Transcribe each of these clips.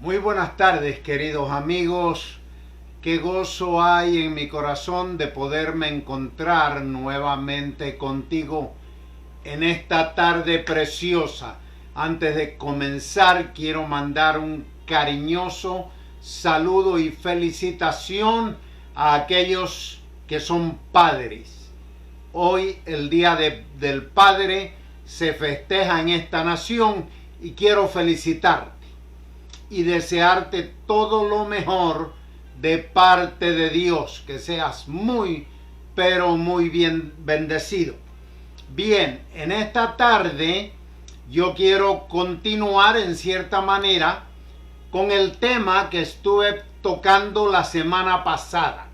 Muy buenas tardes, queridos amigos. Qué gozo hay en mi corazón de poderme encontrar nuevamente contigo en esta tarde preciosa. Antes de comenzar, quiero mandar un cariñoso saludo y felicitación a aquellos que son padres. Hoy, el Día del Padre, se festeja en esta nación y quiero felicitarte y desearte todo lo mejor de parte de Dios, que seas muy, pero muy bien bendecido. Bien, en esta tarde yo quiero continuar en cierta manera con el tema que estuve tocando la semana pasada.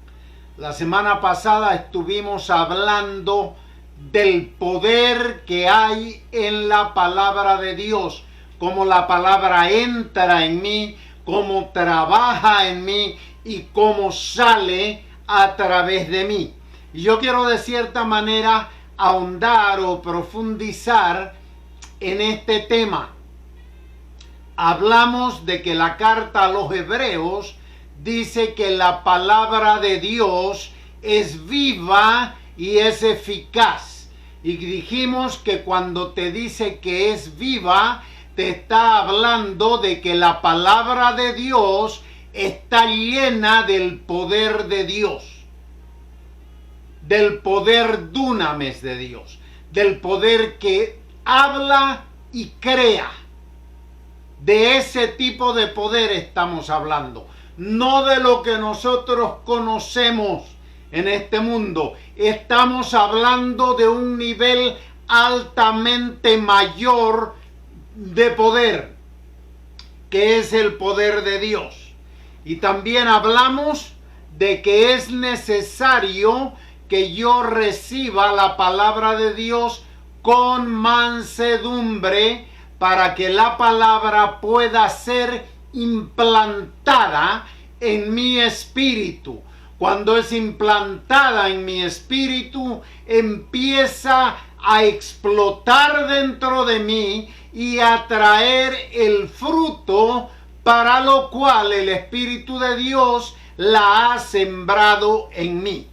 La semana pasada estuvimos hablando del poder que hay en la palabra de Dios, cómo la palabra entra en mí, cómo trabaja en mí y cómo sale a través de mí. Y yo quiero de cierta manera ahondar o profundizar en este tema. Hablamos de que la carta a los Hebreos dice que la palabra de Dios es viva y es eficaz. Y dijimos que cuando te dice que es viva, te está hablando de que la palabra de Dios está llena del poder de Dios, del poder dunamis de Dios, del poder que habla y crea. De ese tipo de poder estamos hablando, no de lo que nosotros conocemos en este mundo. Estamos hablando de un nivel altamente mayor de poder, que es el poder de Dios. Y también hablamos de que es necesario que yo reciba la palabra de Dios con mansedumbre para que la palabra pueda ser implantada en mi espíritu. Cuando es implantada en mi espíritu, empieza a explotar dentro de mí y a traer el fruto para lo cual el Espíritu de Dios la ha sembrado en mí.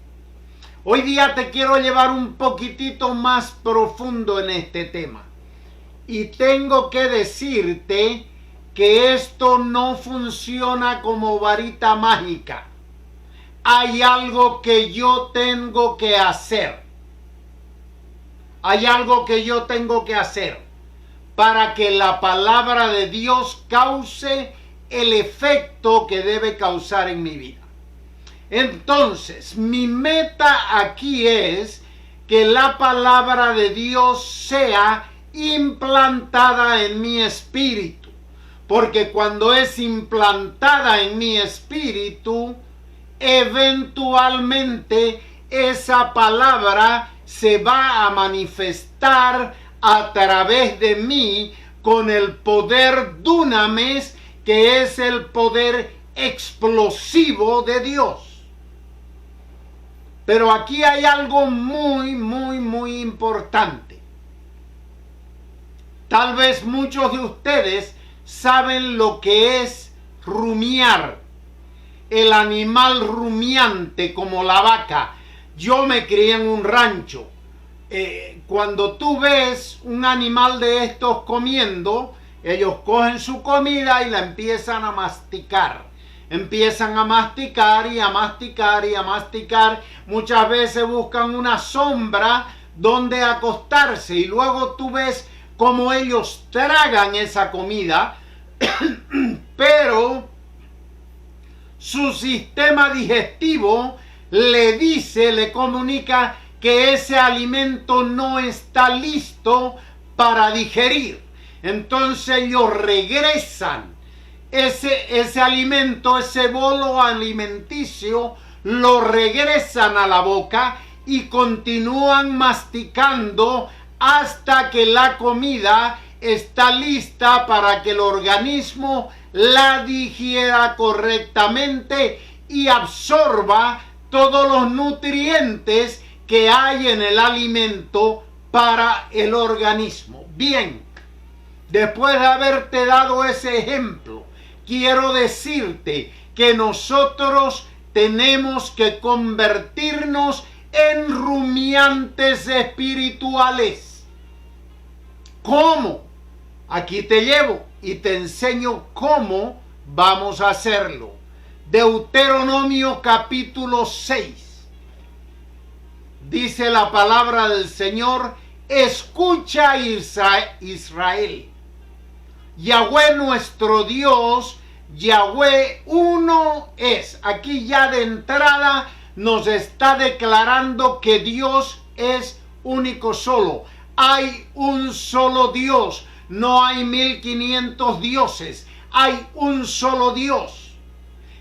Hoy día te quiero llevar un poquitito más profundo en este tema. Y tengo que decirte que esto no funciona como varita mágica. Hay algo que yo tengo que hacer. Hay algo que yo tengo que hacer para que la palabra de Dios cause el efecto que debe causar en mi vida. Entonces, mi meta aquí es que la palabra de Dios sea implantada en mi espíritu. Porque cuando es implantada en mi espíritu, eventualmente esa palabra se va a manifestar a través de mí con el poder dunamis, que es el poder explosivo de Dios. Pero aquí hay algo muy importante. Tal vez muchos de ustedes saben lo que es rumiar, el animal rumiante como la vaca. Yo me crié en un rancho. Cuando tú ves un animal de estos comiendo, ellos cogen su comida y la empiezan a masticar. Empiezan a masticar y a masticar y a masticar. Muchas veces buscan una sombra donde acostarse y luego tú ves cómo ellos tragan esa comida, pero su sistema digestivo le comunica que ese alimento no está listo para digerir. Entonces ellos regresan ese alimento, ese bolo alimenticio, lo regresan a la boca y continúan masticando hasta que la comida está lista para que el organismo la digiera correctamente y absorba todos los nutrientes que hay en el alimento para el organismo. Bien, después de haberte dado ese ejemplo, quiero decirte que nosotros tenemos que convertirnos en rumiantes espirituales. ¿Cómo? Aquí te llevo y te enseño cómo vamos a hacerlo. Deuteronomio capítulo 6. Dice la palabra del Señor: escucha Israel. Yahweh nuestro Dios, Yahweh uno es. Aquí ya de entrada nos está declarando que Dios es único solo. Hay un solo Dios. No hay 1500 dioses. Hay un solo Dios.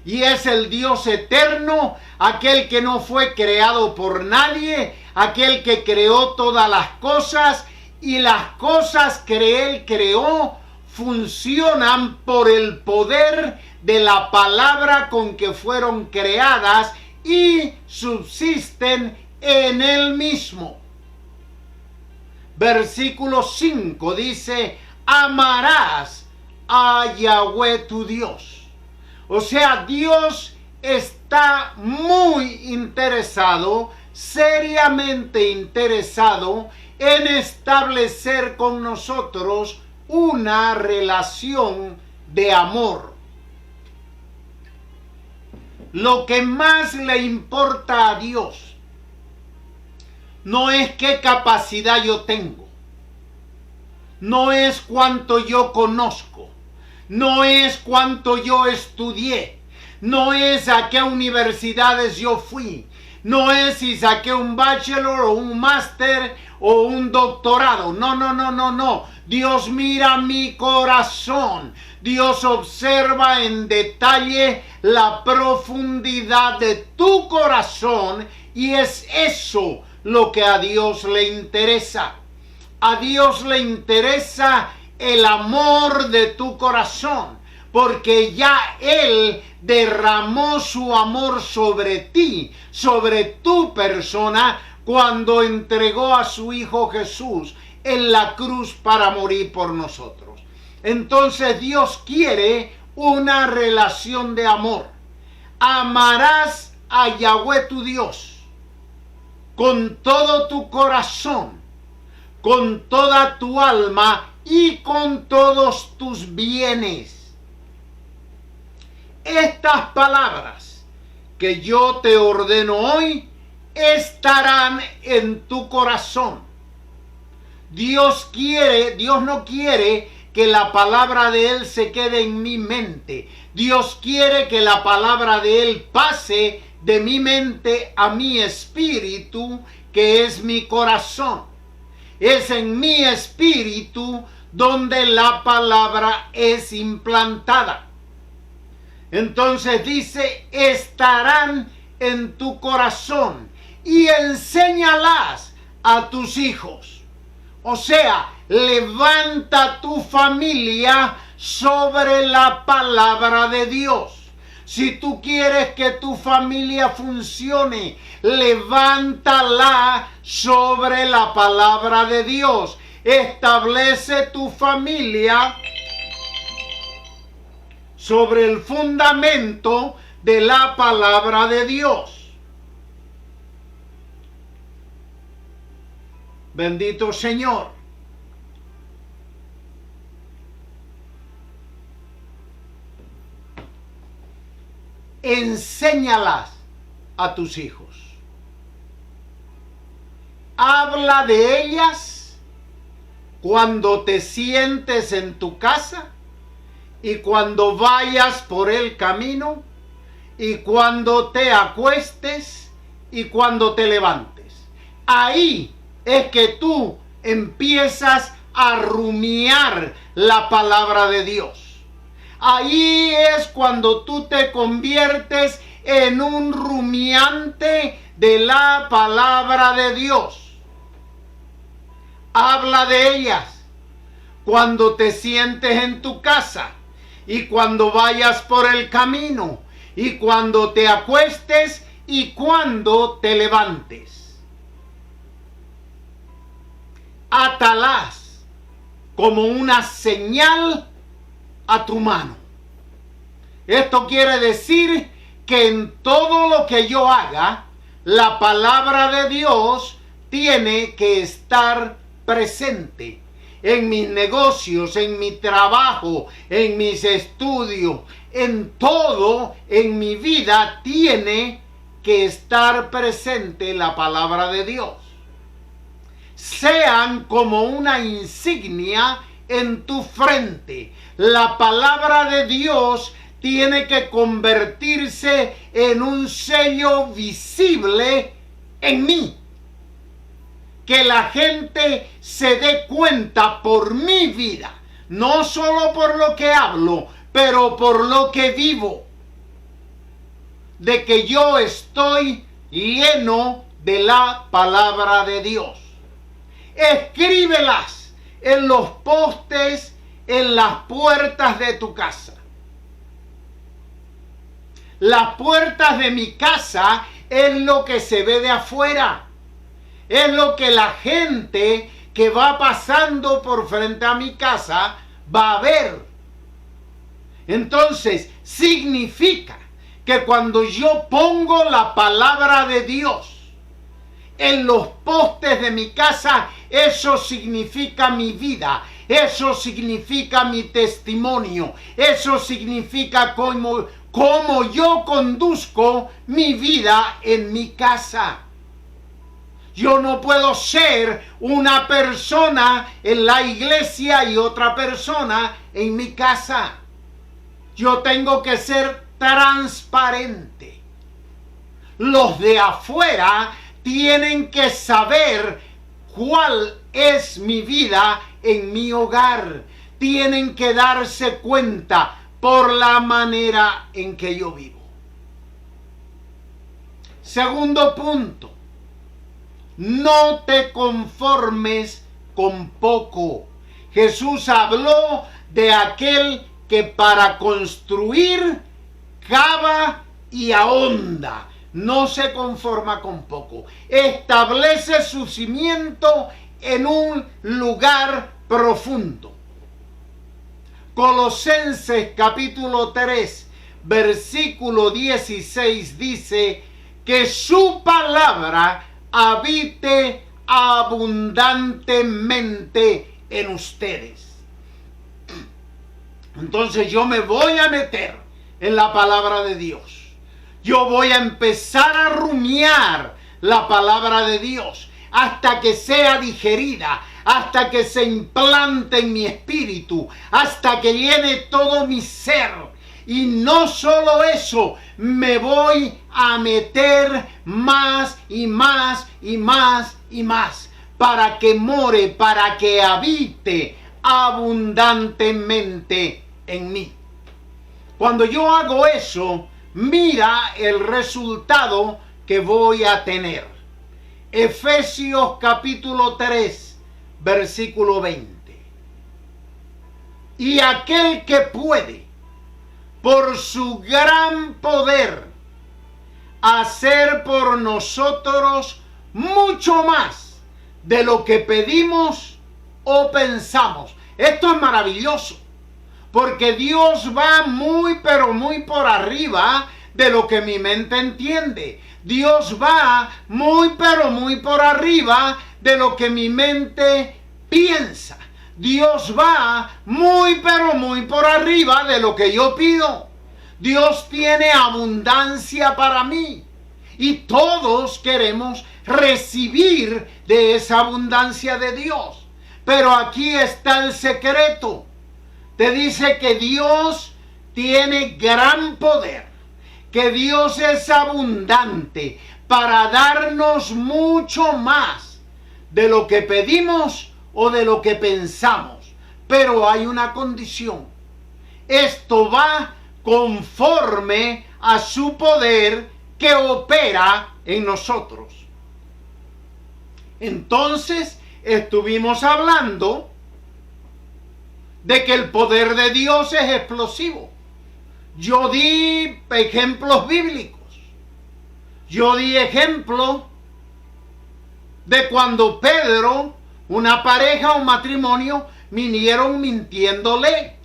Y es el Dios eterno, aquel que no fue creado por nadie, aquel que creó todas las cosas, y las cosas que Él creó funcionan por el poder de la palabra con que fueron creadas y subsisten en Él mismo. Versículo 5 dice: amarás a Yahweh tu Dios. O sea, Dios está muy interesado, seriamente interesado en establecer con nosotros una relación de amor. Lo que más le importa a Dios no es qué capacidad yo tengo, no es cuánto yo conozco, no es cuánto yo estudié, no es a qué universidades yo fui, no es si saqué un bachelor o un máster o un doctorado. No. Dios mira mi corazón. Dios observa en detalle la profundidad de tu corazón, y es eso lo que a Dios le interesa. A Dios le interesa el amor de tu corazón, porque ya Él derramó su amor sobre ti, sobre tu persona, cuando entregó a su Hijo Jesús en la cruz para morir por nosotros. Entonces Dios quiere una relación de amor. Amarás a Yahweh tu Dios con todo tu corazón, con toda tu alma y con todos tus bienes. Estas palabras que yo te ordeno hoy estarán en tu corazón. Dios no quiere que la palabra de Él se quede en mi mente. Dios quiere que la palabra de Él pase de mi mente a mi espíritu, que es mi corazón. Es en mi espíritu donde la palabra es implantada. Entonces dice: estarán en tu corazón y enséñalas a tus hijos. O sea, levanta tu familia sobre la palabra de Dios. Si tú quieres que tu familia funcione, levántala sobre la palabra de Dios. Establece tu familia sobre el fundamento de la palabra de Dios. Bendito Señor. Enséñalas a tus hijos. Habla de ellas cuando te sientes en tu casa, y cuando vayas por el camino, y cuando te acuestes, y cuando te levantes. Ahí es que tú empiezas a rumiar la palabra de Dios. Ahí es cuando tú te conviertes en un rumiante de la palabra de Dios. Habla de ellas cuando te sientes en tu casa, y cuando vayas por el camino, y cuando te acuestes, y cuando te levantes. Átalas como una señal a tu mano. Esto quiere decir que en todo lo que yo haga, la palabra de Dios tiene que estar presente. En mis negocios, en mi trabajo, en mis estudios, en todo, en mi vida tiene que estar presente la palabra de Dios. Sean como una insignia en tu frente. La palabra de Dios tiene que convertirse en un sello visible en mí. Que la gente se dé cuenta por mi vida, no solo por lo que hablo, pero por lo que vivo, de que yo estoy lleno de la palabra de Dios. Escríbelas en los postes, en las puertas de tu casa. Las puertas de mi casa es lo que se ve de afuera. Es lo que la gente que va pasando por frente a mi casa va a ver. Entonces, significa que cuando yo pongo la palabra de Dios en los postes de mi casa, eso significa mi vida, eso significa mi testimonio, eso significa cómo yo conduzco mi vida en mi casa. Yo no puedo ser una persona en la iglesia y otra persona en mi casa. Yo tengo que ser transparente. Los de afuera tienen que saber cuál es mi vida en mi hogar. Tienen que darse cuenta por la manera en que yo vivo. Segundo punto. No te conformes con poco. Jesús habló de aquel que para construir cava y ahonda. No se conforma con poco. Establece su cimiento en un lugar profundo. Colosenses capítulo 3, versículo 16 dice que su palabra habite abundantemente en ustedes. Entonces yo me voy a meter en la palabra de Dios. Yo voy a empezar a rumiar la palabra de Dios hasta que sea digerida, hasta que se implante en mi espíritu, hasta que llene todo mi ser. Y no solo eso, me voy a meter más y más y más y más para que more, para que habite abundantemente en mí. Cuando yo hago eso, mira el resultado que voy a tener. Efesios capítulo 3, versículo 20. Y aquel que puede, por su gran poder, hacer por nosotros mucho más de lo que pedimos o pensamos. Esto es maravilloso, porque Dios va muy pero muy por arriba de lo que mi mente entiende. Dios va muy pero muy por arriba de lo que mi mente piensa. Dios va muy pero muy por arriba de lo que yo pido. Dios tiene abundancia para mí y todos queremos recibir de esa abundancia de Dios. Pero aquí está el secreto. Te dice que Dios tiene gran poder, que Dios es abundante para darnos mucho más de lo que pedimos o de lo que pensamos. Pero hay una condición. Esto va conforme a su poder que opera en nosotros. Entonces estuvimos hablando de que el poder de Dios es explosivo. Yo di ejemplos bíblicos. Yo di ejemplo de cuando Pedro, una pareja, un matrimonio, vinieron mintiéndole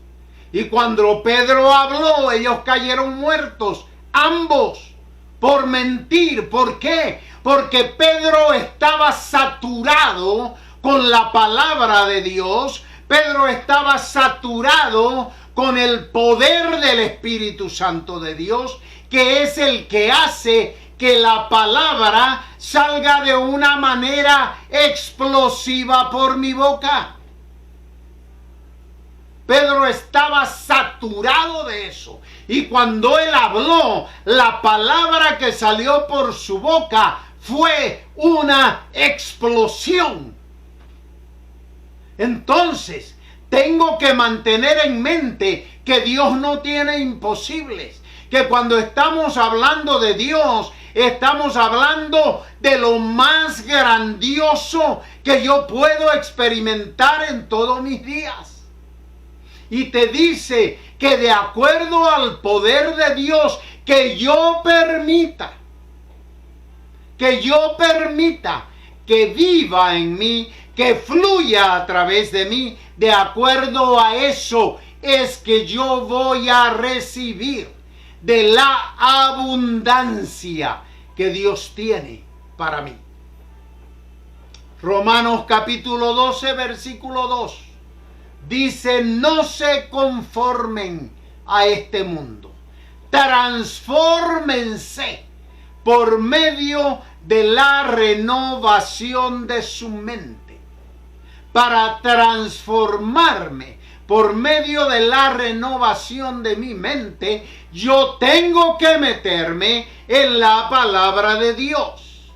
Y cuando Pedro habló, ellos cayeron muertos, ambos, por mentir. ¿Por qué? Porque Pedro estaba saturado con la palabra de Dios. Pedro estaba saturado con el poder del Espíritu Santo de Dios, que es el que hace que la palabra salga de una manera explosiva por mi boca. Pedro estaba saturado de eso. Y cuando él habló, la palabra que salió por su boca fue una explosión. Entonces, tengo que mantener en mente que Dios no tiene imposibles. Que cuando estamos hablando de Dios, estamos hablando de lo más grandioso que yo puedo experimentar en todos mis días. Y te dice que de acuerdo al poder de Dios, que yo permita que viva en mí, que fluya a través de mí, de acuerdo a eso es que yo voy a recibir de la abundancia que Dios tiene para mí. Romanos capítulo 12, versículo 2. Dice, no se conformen a este mundo. Transfórmense por medio de la renovación de su mente. Para transformarme por medio de la renovación de mi mente, yo tengo que meterme en la palabra de Dios.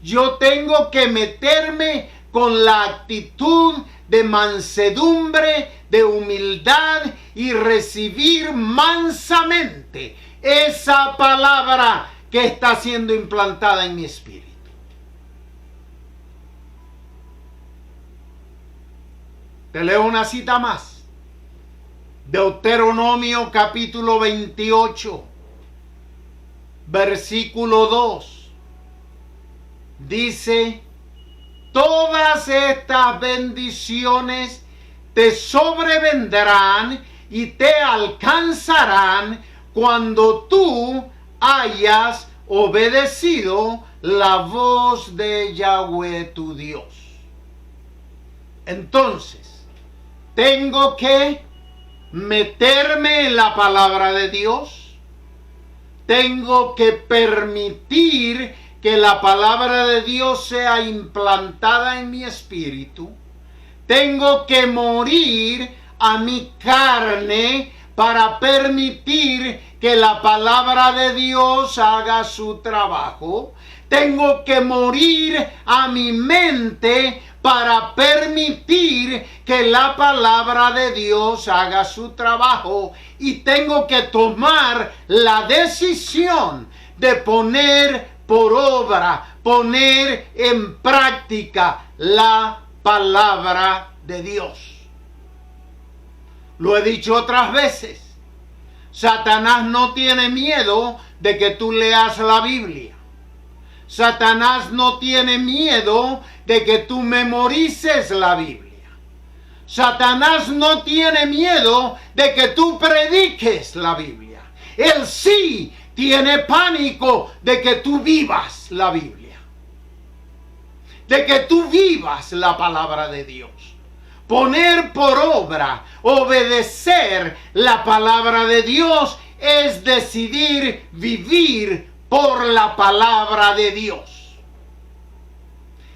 Yo tengo que meterme con la actitud de mansedumbre, de humildad y recibir mansamente esa palabra que está siendo implantada en mi espíritu. Te leo una cita más. Deuteronomio capítulo 28, versículo 2. Dice, todas estas bendiciones te sobrevendrán y te alcanzarán cuando tú hayas obedecido la voz de Yahweh tu Dios. Entonces, tengo que meterme en la palabra de Dios. Tengo que permitir que la palabra de Dios sea implantada en mi espíritu. Tengo que morir a mi carne para permitir que la palabra de Dios haga su trabajo. Tengo que morir a mi mente para permitir que la palabra de Dios haga su trabajo. Y tengo que tomar la decisión de poner por obra, poner en práctica la palabra de Dios. Lo he dicho otras veces. Satanás no tiene miedo de que tú leas la Biblia. Satanás no tiene miedo de que tú memorices la Biblia. Satanás no tiene miedo de que tú prediques la Biblia. Él sí tiene pánico de que tú vivas la Biblia. De que tú vivas la palabra de Dios. Poner por obra, obedecer la palabra de Dios es decidir vivir por la palabra de Dios.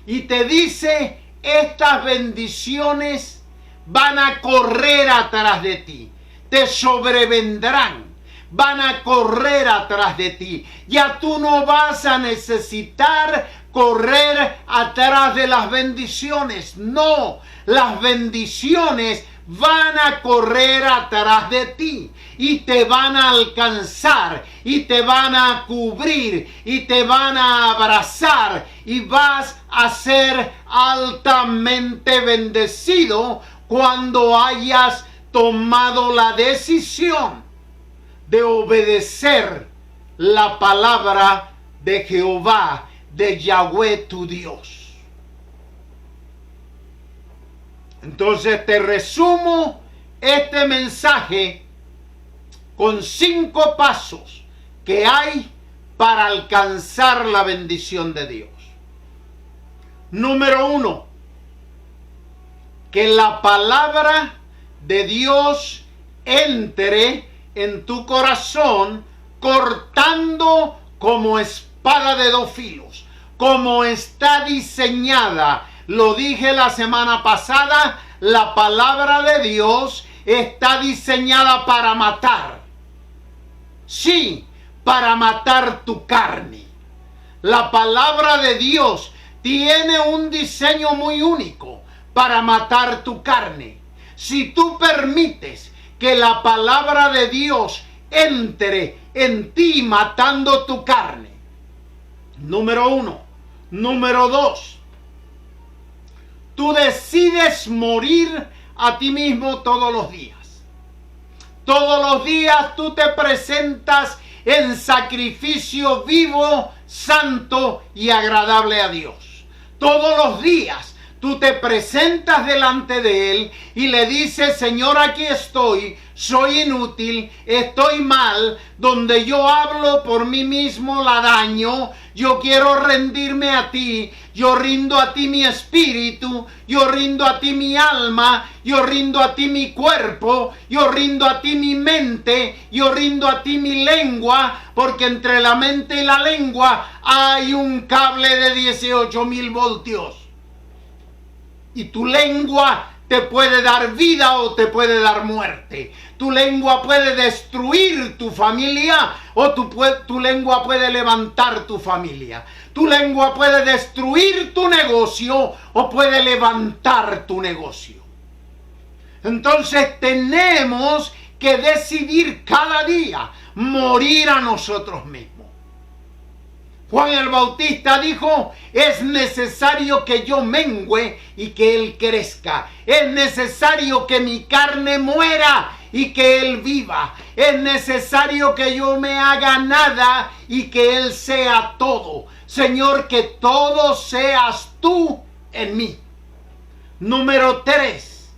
Y te dice, estas bendiciones van a correr atrás de ti, te sobrevendrán, van a correr atrás de ti. Ya tú no vas a necesitar correr atrás de las bendiciones. No, las bendiciones van a correr atrás de ti y te van a alcanzar y te van a cubrir y te van a abrazar y vas a ser altamente bendecido cuando hayas tomado la decisión de obedecer la palabra de Jehová, de Yahweh tu Dios. Entonces te resumo este mensaje con 5 pasos que hay para alcanzar la bendición de Dios. Número 1, que la palabra de Dios entre en tu corazón cortando como espada de 2 filos, como está diseñada. Lo dije la semana pasada, la palabra de Dios está diseñada para matar. Sí, para matar tu carne. La palabra de Dios tiene un diseño muy único para matar tu carne. Si tú permites que la palabra de Dios entre en ti matando tu carne. Número 1. Número 2. Tú decides morir a ti mismo todos los días. Todos los días tú te presentas en sacrificio vivo, santo y agradable a Dios. Todos los días tú te presentas delante de Él y le dices: Señor, aquí estoy, soy inútil, estoy mal, donde yo hablo por mí mismo la daño, yo quiero rendirme a ti, yo rindo a ti mi espíritu, yo rindo a ti mi alma, yo rindo a ti mi cuerpo, yo rindo a ti mi mente, yo rindo a ti mi lengua, porque entre la mente y la lengua hay un cable de 18,000 voltios. Y tu lengua te puede dar vida o te puede dar muerte. Tu lengua puede destruir tu familia o tu lengua puede levantar tu familia. Tu lengua puede destruir tu negocio o puede levantar tu negocio. Entonces tenemos que decidir cada día morir a nosotros mismos. Juan el Bautista dijo: es necesario que yo mengüe y que Él crezca. Es necesario que mi carne muera y que Él viva. Es necesario que yo me haga nada y que Él sea todo. Señor, que todo seas tú en mí. Número 3.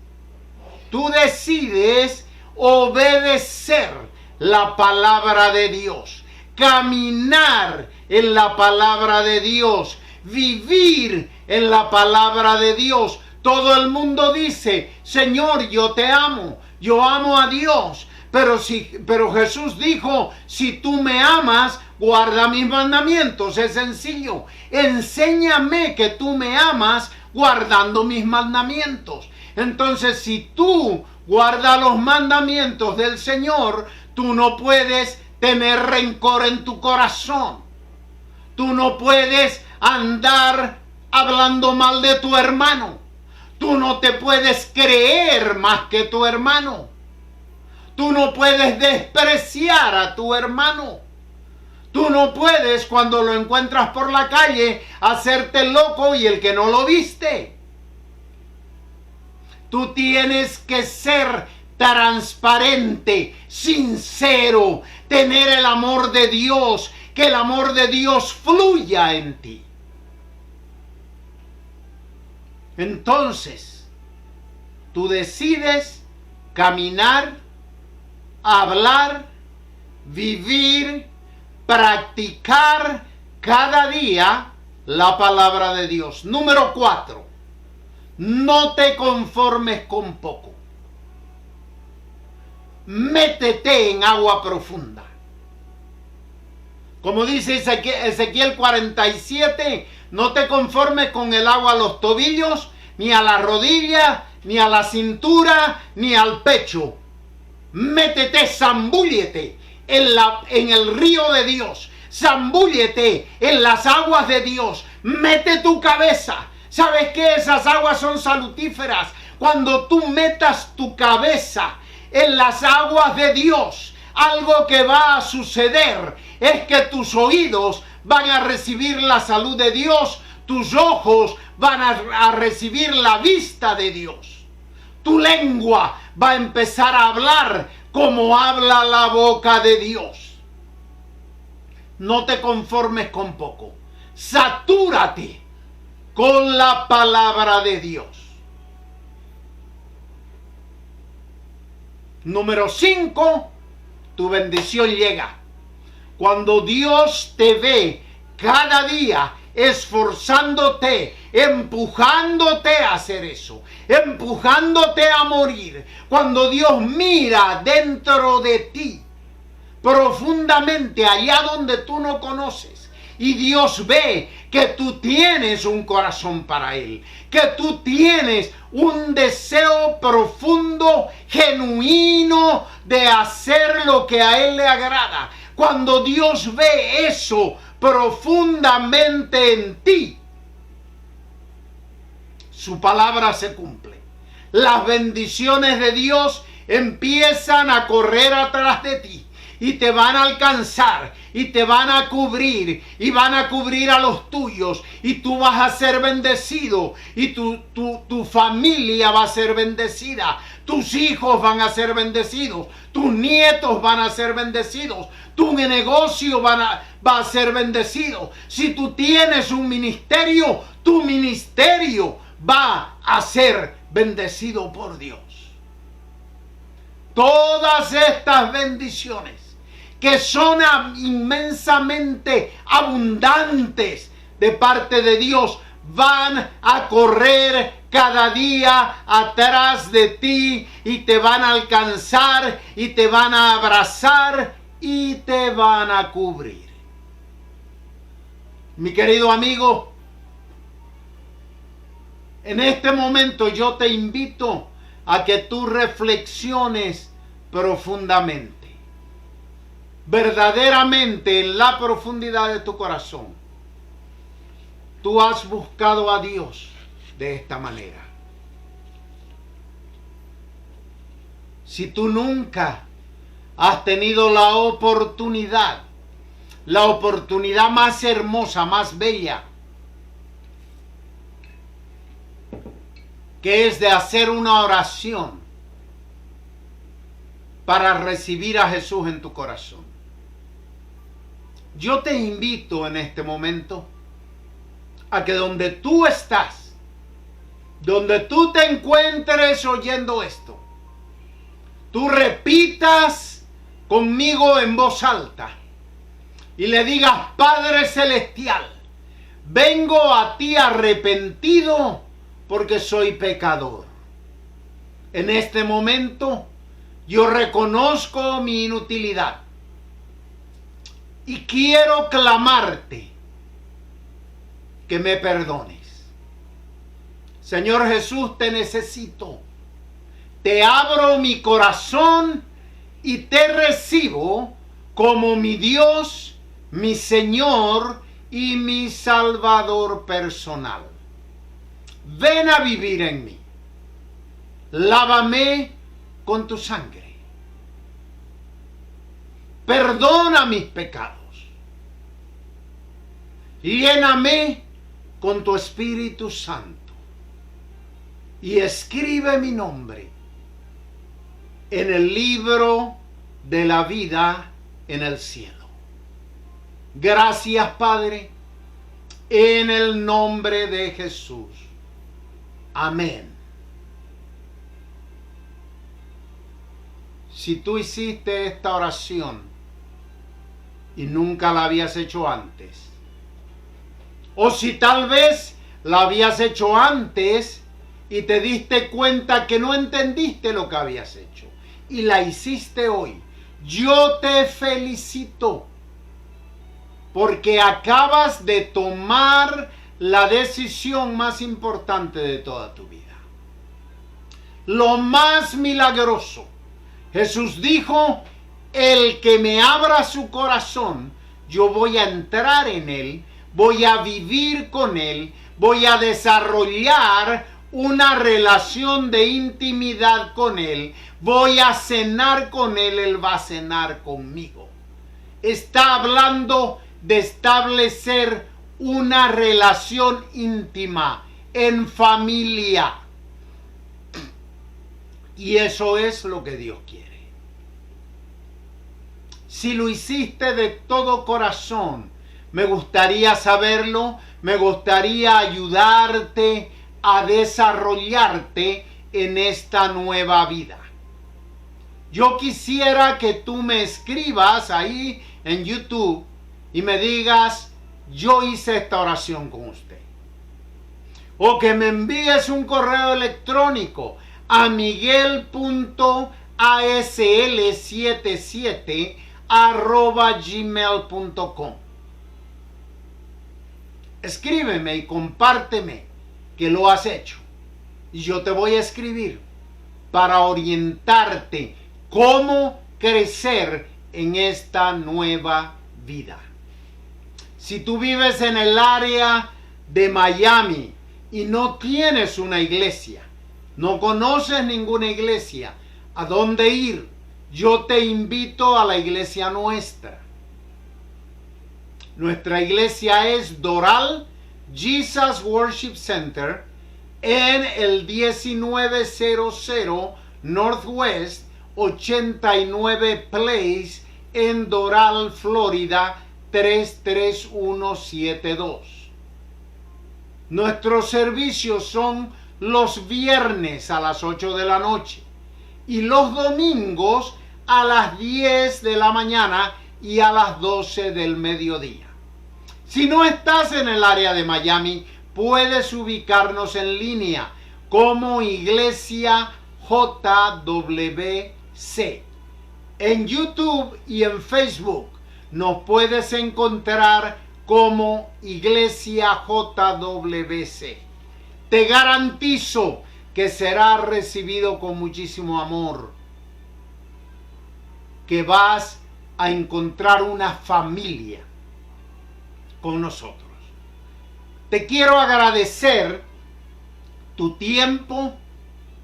Tú decides obedecer la palabra de Dios. Caminar en la palabra de Dios, vivir en la palabra de Dios. Todo el mundo dice: Señor, yo te amo, yo amo a Dios. Pero Jesús dijo: si tú me amas, guarda mis mandamientos. Es sencillo. Enséñame que tú me amas guardando mis mandamientos. Entonces, si tú guardas los mandamientos del Señor, tú no puedes tener rencor en tu corazón. Tú no puedes andar hablando mal de tu hermano. Tú no te puedes creer más que tu hermano. Tú no puedes despreciar a tu hermano. Tú no puedes, cuando lo encuentras por la calle, hacerte loco y el que no lo viste. Tú tienes que ser transparente, sincero, tener el amor de Dios, que el amor de Dios fluya en ti. Entonces, tú decides caminar, hablar, vivir, practicar cada día la palabra de Dios. Número 4. No te conformes con poco. Métete en agua profunda. Como dice Ezequiel 47, no te conformes con el agua a los tobillos, ni a la rodilla, ni a la cintura, ni al pecho. Métete, zambúllete en el río de Dios. Zambúllete en las aguas de Dios. Mete tu cabeza. ¿Sabes qué? Esas aguas son salutíferas. Cuando tú metas tu cabeza en las aguas de Dios, algo que va a suceder es que tus oídos van a recibir la salud de Dios, tus ojos van a recibir la vista de Dios. Tu lengua va a empezar a hablar como habla la boca de Dios. No te conformes con poco. Satúrate con la palabra de Dios. Número 5, tu bendición llega. Cuando Dios te ve cada día esforzándote, empujándote a hacer eso, empujándote a morir. Cuando Dios mira dentro de ti, profundamente, allá donde tú no conoces, y Dios ve que tú tienes un corazón para Él, que tú tienes un deseo profundo, genuino de hacer lo que a Él le agrada. Cuando Dios ve eso profundamente en ti, su palabra se cumple. Las bendiciones de Dios empiezan a correr atrás de ti y te van a alcanzar y te van a cubrir y van a cubrir a los tuyos, y tú vas a ser bendecido, y tu familia va a ser bendecida, tus hijos van a ser bendecidos, tus nietos van a ser bendecidos, tu negocio va a ser bendecido. Si tú tienes un ministerio, tu ministerio va a ser bendecido por Dios. Todas estas bendiciones que son inmensamente abundantes de parte de Dios van a correr cada día atrás de ti y te van a alcanzar y te van a abrazar y te van a cubrir. Mi querido amigo, en este momento yo te invito a que tú reflexiones profundamente, verdaderamente en la profundidad de tu corazón. Tú has buscado a Dios de esta manera. Si tú nunca has tenido la oportunidad más hermosa, más bella, que es de hacer una oración para recibir a Jesús en tu corazón, yo te invito en este momento a que donde tú estás, donde tú te encuentres oyendo esto, tú repitas conmigo en voz alta y le digas: Padre Celestial, vengo a ti arrepentido porque soy pecador. En este momento yo reconozco mi inutilidad y quiero clamarte que me perdones. Señor Jesús, te necesito. Te abro mi corazón y te recibo como mi Dios, mi Señor y mi Salvador personal. Ven a vivir en mí. Lávame con tu sangre. Perdona mis pecados. Lléname con tu Espíritu Santo. Y escribe mi nombre en el libro de la vida en el cielo. Gracias, Padre, en el nombre de Jesús. Amén. Si tú hiciste esta oración y nunca la habías hecho antes, o si tal vez la habías hecho antes y te diste cuenta que no entendiste lo que habías hecho y la hiciste hoy, yo te felicito, porque acabas de tomar la decisión más importante de toda tu vida. Lo más milagroso. Jesús dijo: el que me abra su corazón, yo voy a entrar en él, voy a vivir con él, voy a desarrollar una relación de intimidad con él, voy a cenar con él, él va a cenar conmigo. Está hablando de establecer una relación íntima en familia. Y eso es lo que Dios quiere. Si lo hiciste de todo corazón, me gustaría saberlo, me gustaría ayudarte a desarrollarte en esta nueva vida. Yo quisiera que tú me escribas ahí en YouTube y me digas, yo hice esta oración con usted. O que me envíes un correo electrónico a miguel.asl77@gmail.com. Escríbeme y compárteme que lo has hecho. Y yo te voy a escribir para orientarte cómo crecer en esta nueva vida. Si tú vives en el área de Miami y no tienes una iglesia, no conoces ninguna iglesia a dónde ir, yo te invito a la iglesia nuestra. Nuestra iglesia es Doral Jesus Worship Center en el 1900 Northwest 89 Place en Doral, Florida 33172. Nuestros servicios son los viernes a las 8 de la noche y los domingos a las 10 de la mañana y a las 12 del mediodía. Si no estás en el área de Miami, puedes ubicarnos en línea como Iglesia JWC. En YouTube y en Facebook nos puedes encontrar como Iglesia JWC. Te garantizo que será recibido con muchísimo amor, que vas a encontrar una familia con nosotros. Te quiero agradecer tu tiempo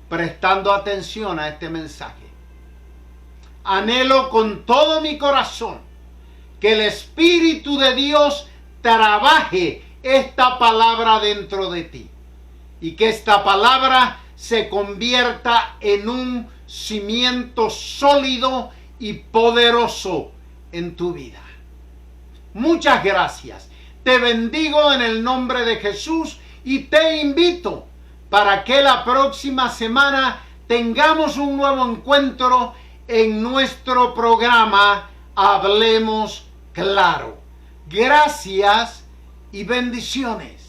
prestando atención a este mensaje. Anhelo con todo mi corazón que el Espíritu de Dios trabaje esta palabra dentro de ti y que esta palabra se convierta en un cimiento sólido y poderoso en tu vida. Muchas gracias. Te bendigo en el nombre de Jesús y te invito para que la próxima semana tengamos un nuevo encuentro en nuestro programa Hablemos Claro. Gracias y bendiciones.